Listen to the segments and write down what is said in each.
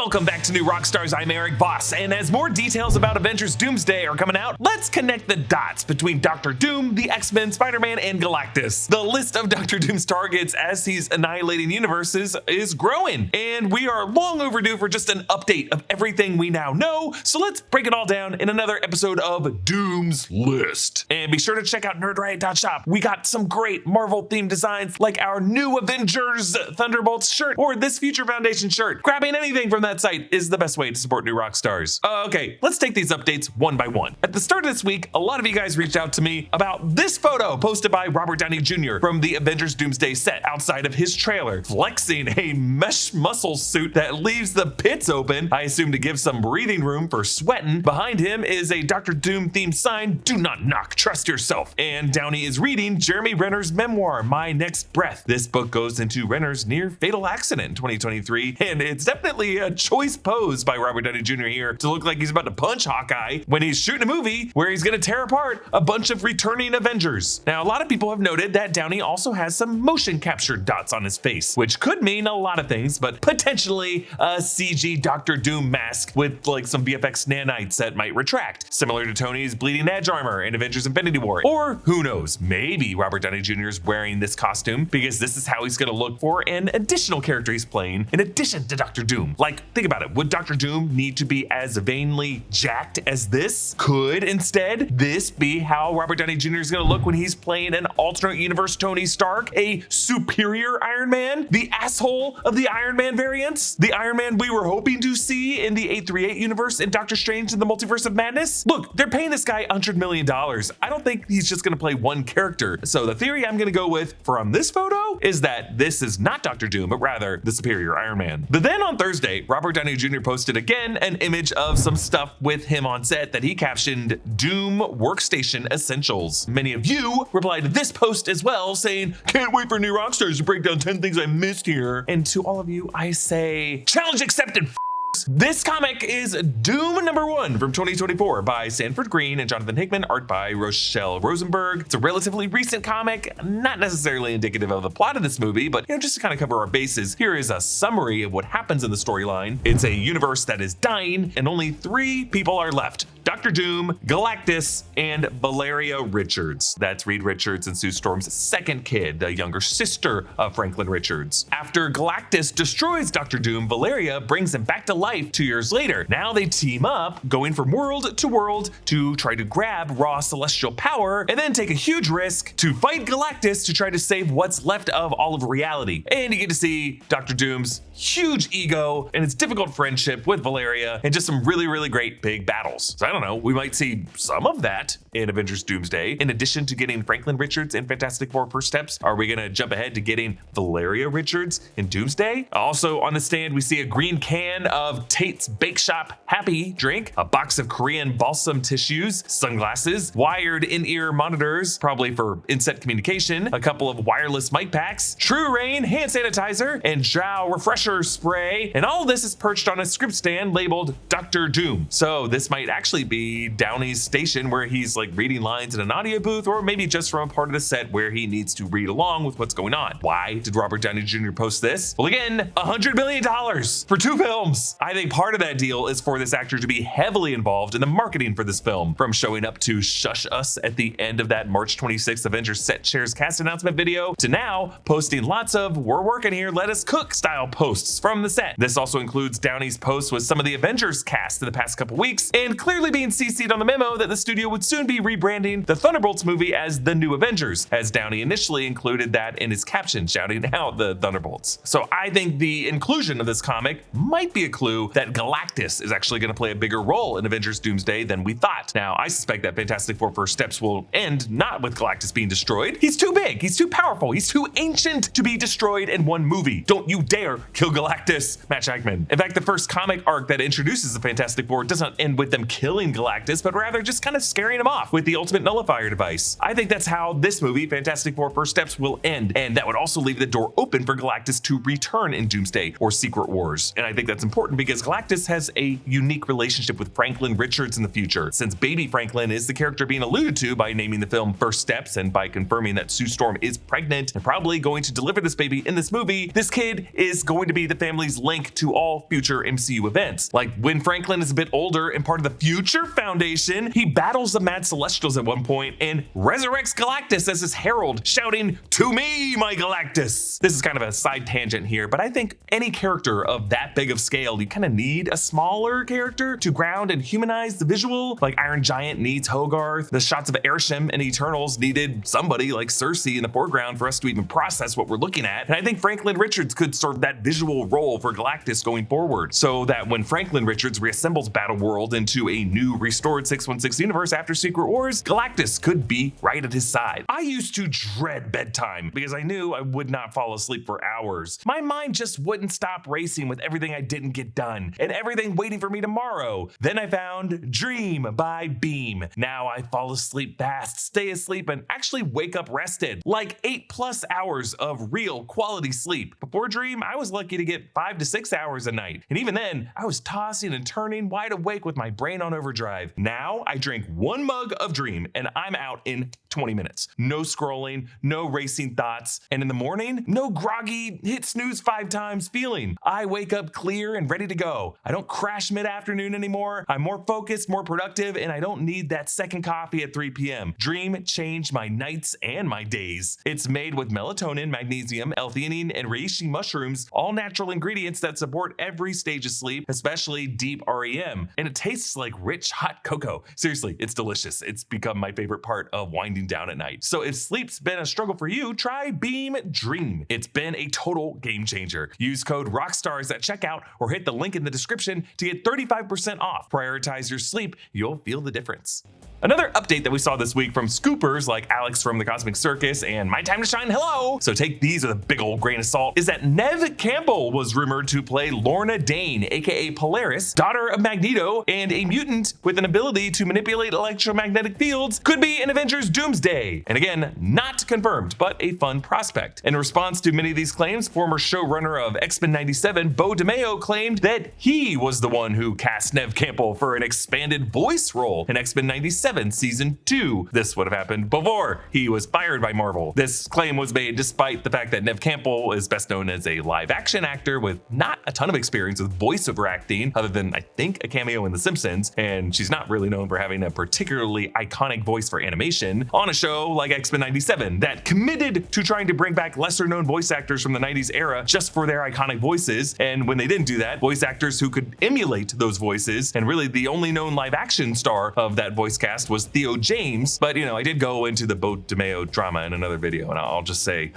Welcome back to New Rockstars. I'm Erik, Voss, and as more details about Avengers Doomsday are coming out, let's connect the dots between Doctor Doom, the X-Men, Spider-Man, and Galactus. The list of Doctor Doom's targets as he's annihilating universes is growing, and we are long overdue for just an update of everything we now know, so let's break it all down in another episode of Doom's List. And be sure to check out nerdriot.shop. We got some great Marvel-themed designs like our new Avengers Thunderbolts shirt or this Future Foundation shirt. Grabbing anything from that site is the best way to support New Rockstars. Okay, let's take these updates one by one. At the start of this week, a lot of you guys reached out to me about this photo posted by Robert Downey Jr. from the Avengers Doomsday set outside of his trailer, flexing a mesh muscle suit that leaves the pits open, I assume to give some breathing room for sweating. Behind him is a Doctor Doom themed sign, "Do not knock, trust yourself." And Downey is reading Jeremy Renner's memoir, My Next Breath. This book goes into Renner's near fatal accident in 2023, and it's definitely a choice pose by Robert Downey Jr. here to look like he's about to punch Hawkeye when he's shooting a movie where he's gonna tear apart a bunch of returning Avengers. Now, a lot of people have noted that Downey also has some motion capture dots on his face, which could mean a lot of things, but potentially a CG Doctor Doom mask with like some VFX nanites that might retract, similar to Tony's Bleeding Edge armor in Avengers Infinity War. Or who knows, maybe Robert Downey Jr. is wearing this costume because this is how he's gonna look for an additional character he's playing in addition to Doctor Doom. Like, think about it. Would Doctor Doom need to be as vainly jacked as this? Could instead this be how Robert Downey Jr. is going to look when he's playing an alternate universe Tony Stark, a superior Iron Man, the asshole of the Iron Man variants, the Iron Man we were hoping to see in the 838 universe in Doctor Strange in the Multiverse of Madness? Look, they're paying this guy $100 million. I don't think he's just going to play one character. So the theory I'm going to go with from this photo is that this is not Doctor Doom, but rather the superior Iron Man. But then on Thursday, Robert Downey Jr. posted again an image of some stuff with him on set that he captioned Doom Workstation Essentials. Many of you replied to this post as well, saying, "Can't wait for New Rockstars to break down 10 things I missed here." And to all of you, I say, challenge accepted. This comic is Doom #1 from 2024 by Sanford Green and Jonathan Hickman, art by Rochelle Rosenberg. It's a relatively recent comic, not necessarily indicative of the plot of this movie, but just to kind of cover our bases, here is a summary of what happens in the storyline. It's a universe that is dying, and only 3 people are left: Doctor Doom, Galactus, and Valeria Richards. That's Reed Richards and Sue Storm's second kid, the younger sister of Franklin Richards. After Galactus destroys Doctor Doom, Valeria brings him back to life 2 years later. Now they team up, going from world to try to grab raw celestial power and then take a huge risk to fight Galactus to try to save what's left of all of reality. And you get to see Doctor Doom's huge ego and his difficult friendship with Valeria and just some really, really great big battles. So I don't know, we might see some of that in Avengers Doomsday. In addition to getting Franklin Richards in Fantastic Four First Steps, are we gonna jump ahead to getting Valeria Richards in Doomsday? Also on the stand, we see a green can of Tate's Bake Shop Happy drink, a box of Korean balsam tissues, sunglasses, wired in-ear monitors, probably for instant communication, a couple of wireless mic packs, True Rain hand sanitizer, and Zhao refresher spray. And all of this is perched on a script stand labeled Doctor Doom. So this might actually be Downey's station where he's like reading lines in an audio booth, or maybe just from a part of the set where he needs to read along with what's going on. Why did Robert Downey Jr. post this? Well, again, $100 million for 2 films. I think part of that deal is for this actor to be heavily involved in the marketing for this film, from showing up to shush us at the end of that March 26th Avengers Set Shares cast announcement video, to now posting lots of "we're working here, let us cook" style posts from the set. This also includes Downey's posts with some of the Avengers cast in the past couple weeks, and clearly being CC'd on the memo that the studio would soon be rebranding the Thunderbolts movie as The New Avengers, as Downey initially included that in his caption shouting out the Thunderbolts. So I think the inclusion of this comic might be a clue that Galactus is actually going to play a bigger role in Avengers Doomsday than we thought. Now, I suspect that Fantastic Four First Steps will end not with Galactus being destroyed. He's too big, he's too powerful, he's too ancient to be destroyed in one movie. Don't you dare kill Galactus, Matt Shakman. In fact, the first comic arc that introduces the Fantastic Four doesn't end with them killing killing Galactus, but rather just kind of scaring him off with the ultimate nullifier device. I think that's how this movie, Fantastic Four First Steps, will end, and that would also leave the door open for Galactus to return in Doomsday or Secret Wars. And I think that's important because Galactus has a unique relationship with Franklin Richards in the future, since baby Franklin is the character being alluded to by naming the film First Steps and by confirming that Sue Storm is pregnant and probably going to deliver this baby in this movie. This kid is going to be the family's link to all future MCU events. Like when Franklin is a bit older and part of the Future Foundation, he battles the Mad Celestials at one point and resurrects Galactus as his herald, shouting, "To me, my Galactus!" This is kind of a side tangent here, but I think any character of that big of scale, you kind of need a smaller character to ground and humanize the visual. Like Iron Giant needs Hogarth. The shots of Airsham and Eternals needed somebody like Cersei in the foreground for us to even process what we're looking at. And I think Franklin Richards could serve that visual role for Galactus going forward, so that when Franklin Richards reassembles Battleworld into a new restored 616 universe after Secret Wars, Galactus could be right at his side. I used to dread bedtime because I knew I would not fall asleep for hours. My mind just wouldn't stop racing with everything I didn't get done and everything waiting for me tomorrow. Then I found Dream by Beam. Now I fall asleep fast, stay asleep, and actually wake up rested. Like 8+ hours of real quality sleep. Before Dream, I was lucky to get 5 to 6 hours a night. And even then, I was tossing and turning wide awake with my brain on overdrive. Now I drink 1 mug of Dream and I'm out in 20 minutes. No scrolling, no racing thoughts, and in the morning, no groggy, hit snooze 5 times feeling. I wake up clear and ready to go. I don't crash mid-afternoon anymore. I'm more focused, more productive, and I don't need that second coffee at 3 p.m. Dream changed my nights and my days. It's made with melatonin, magnesium, L-theanine, and reishi mushrooms, all natural ingredients that support every stage of sleep, especially deep REM. And it tastes like rich, hot cocoa. Seriously, it's delicious. It's become my favorite part of winding down at night. So if sleep's been a struggle for you, try Beam Dream. It's been a total game changer. Use code Rockstars at checkout or hit the link in the description to get 35% off. Prioritize your sleep. You'll feel the difference. Another update that we saw this week from scoopers like Alex from the Cosmic Circus and My Time to Shine, hello! So take these with a big old grain of salt, is that Neve Campbell was rumored to play Lorna Dane, aka Polaris, daughter of Magneto, and a mutant with an ability to manipulate electromagnetic fields, could be in Avengers Doomsday. And again, not confirmed, but a fun prospect. In response to many of these claims, former showrunner of X-Men 97, Bo DeMeo, claimed that he was the one who cast Neve Campbell for an expanded voice role in X-Men 97 Season 2. This would have happened before he was fired by Marvel. This claim was made despite the fact that Neve Campbell is best known as a live-action actor with not a ton of experience with voiceover acting, other than, I think, a cameo in The Simpsons, and she's not really known for having a particularly iconic voice for animation on a show like X-Men 97 that committed to trying to bring back lesser-known voice actors from the 90s era just for their iconic voices, and when they didn't do that, voice actors who could emulate those voices, and really the only known live-action star of that voice cast was Theo James. But I did go into the Bo DeMeo drama in another video, and I'll just say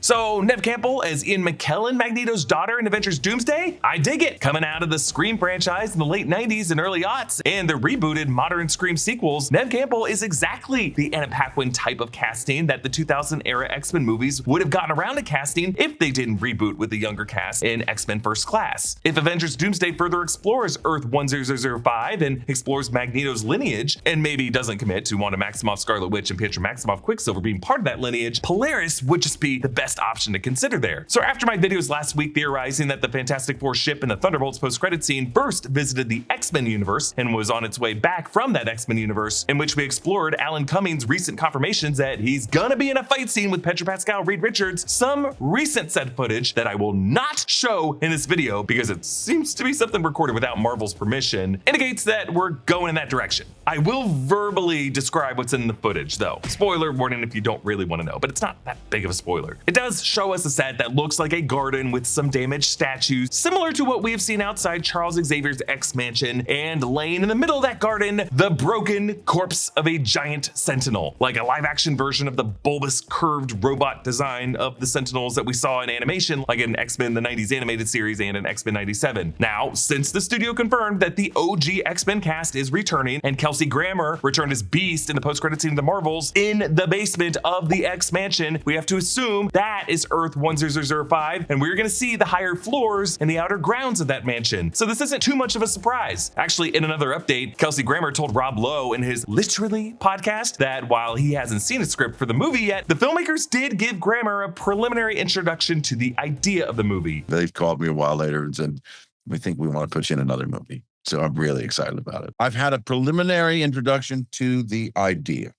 So Neve Campbell as Ian McKellen, Magneto's daughter in Avengers Doomsday? I dig it. Coming out of the Scream franchise in the late 90s and early aughts and the rebooted modern Scream sequels, Neve Campbell is exactly the Anna Paquin type of casting that the 2000 era X-Men movies would have gotten around to casting if they didn't reboot with the younger cast in X-Men First Class. If Avengers Doomsday further explores Earth 10005 and explores Magneto's lineage, and maybe doesn't commit to Wanda Maximoff, Scarlet Witch, and Pietro Maximoff Quicksilver being part of that lineage, Polaris would just be the best option to consider there. So after my videos last week theorizing that the Fantastic Four ship in the Thunderbolts post-credit scene first visited the X-Men universe and was on its way back from that X-Men universe, in which we explored Alan Cummings' recent confirmations that he's gonna be in a fight scene with Pedro Pascal, Reed Richards, some recent set footage that I will not show in this video because it seems to be something recorded without Marvel's permission, indicates that we're going in that direction. I will verbally describe what's in the footage though. Spoiler warning if you don't really want to know, but it's not that big of a spoiler. It does show us a set that looks like a garden with some damaged statues, similar to what we have seen outside Charles Xavier's X-Mansion, and laying in the middle of that garden, the broken corpse of a giant Sentinel, like a live-action version of the bulbous curved robot design of the Sentinels that we saw in animation, like in X-Men the 90s animated series and in X-Men 97. Now, since the studio confirmed that the OG X-Men cast is returning and Kelsey Grammer returned as Beast in the post-credit scene of the Marvels in the basement of the X-Mansion, we have to assume that that is Earth 1005, and we're gonna see the higher floors and the outer grounds of that mansion. So this isn't too much of a surprise. Actually, in another update, Kelsey Grammer told Rob Lowe in his Literally podcast that while he hasn't seen a script for the movie yet, the filmmakers did give Grammer a preliminary introduction to the idea of the movie. They called me a while later and said, we think we want to put you in another movie. So I'm really excited about it. I've had a preliminary introduction to the idea.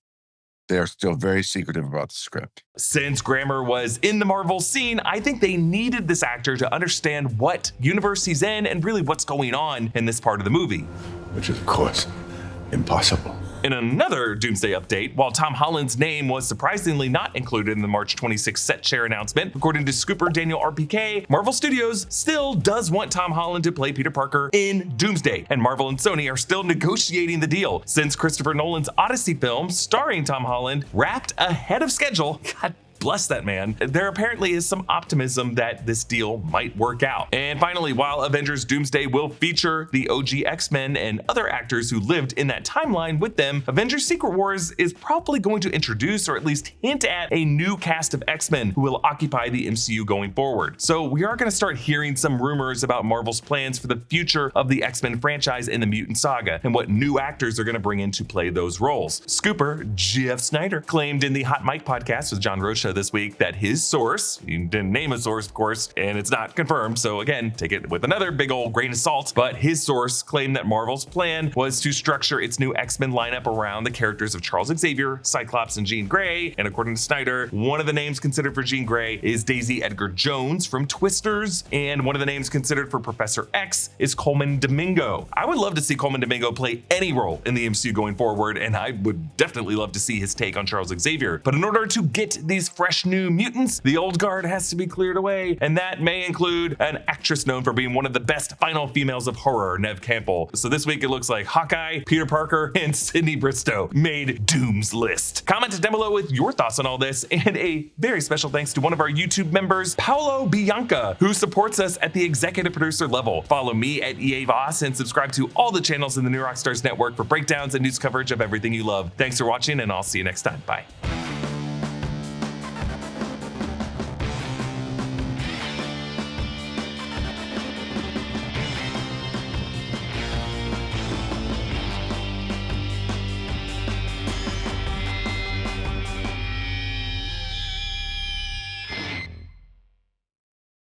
They're still very secretive about the script. Since Grammer was in the Marvel scene, I think they needed this actor to understand what universe he's in and really what's going on in this part of the movie. Which is, of course, impossible. In another Doomsday update, while Tom Holland's name was surprisingly not included in the March 26 set share announcement, according to Scooper Daniel RPK, Marvel Studios still does want Tom Holland to play Peter Parker in Doomsday, and Marvel and Sony are still negotiating the deal since Christopher Nolan's Odyssey film starring Tom Holland wrapped ahead of schedule. God bless that man. There apparently is some optimism that this deal might work out. And finally, while Avengers Doomsday will feature the OG X-Men and other actors who lived in that timeline with them, Avengers Secret Wars is probably going to introduce or at least hint at a new cast of X-Men who will occupy the MCU going forward. So we are going to start hearing some rumors about Marvel's plans for the future of the X-Men franchise in the Mutant Saga and what new actors are going to bring in to play those roles. Scooper Jeff Snyder claimed in the Hot Mic podcast with John Rocha this week that his source, he didn't name a source of course, and it's not confirmed, so again, take it with another big old grain of salt, but his source claimed that Marvel's plan was to structure its new X-Men lineup around the characters of Charles Xavier, Cyclops, and Jean Grey, and according to Snyder, one of the names considered for Jean Grey is Daisy Edgar Jones from Twisters, and one of the names considered for Professor X is Coleman Domingo. I would love to see Coleman Domingo play any role in the MCU going forward, and I would definitely love to see his take on Charles Xavier, but in order to get these fresh new mutants, the old guard has to be cleared away, and that may include an actress known for being one of the best final females of horror, Neve Campbell. So this week it looks like Hawkeye, Peter Parker, and Sydney Bristow made Doom's list. Comment down below with your thoughts on all this, and a very special thanks to one of our YouTube members, Paulo Bianca, who supports us at the executive producer level. Follow me at EA Voss and subscribe to all the channels in the New Rockstars network for breakdowns and news coverage of everything you love. Thanks for watching, and I'll see you next time. Bye.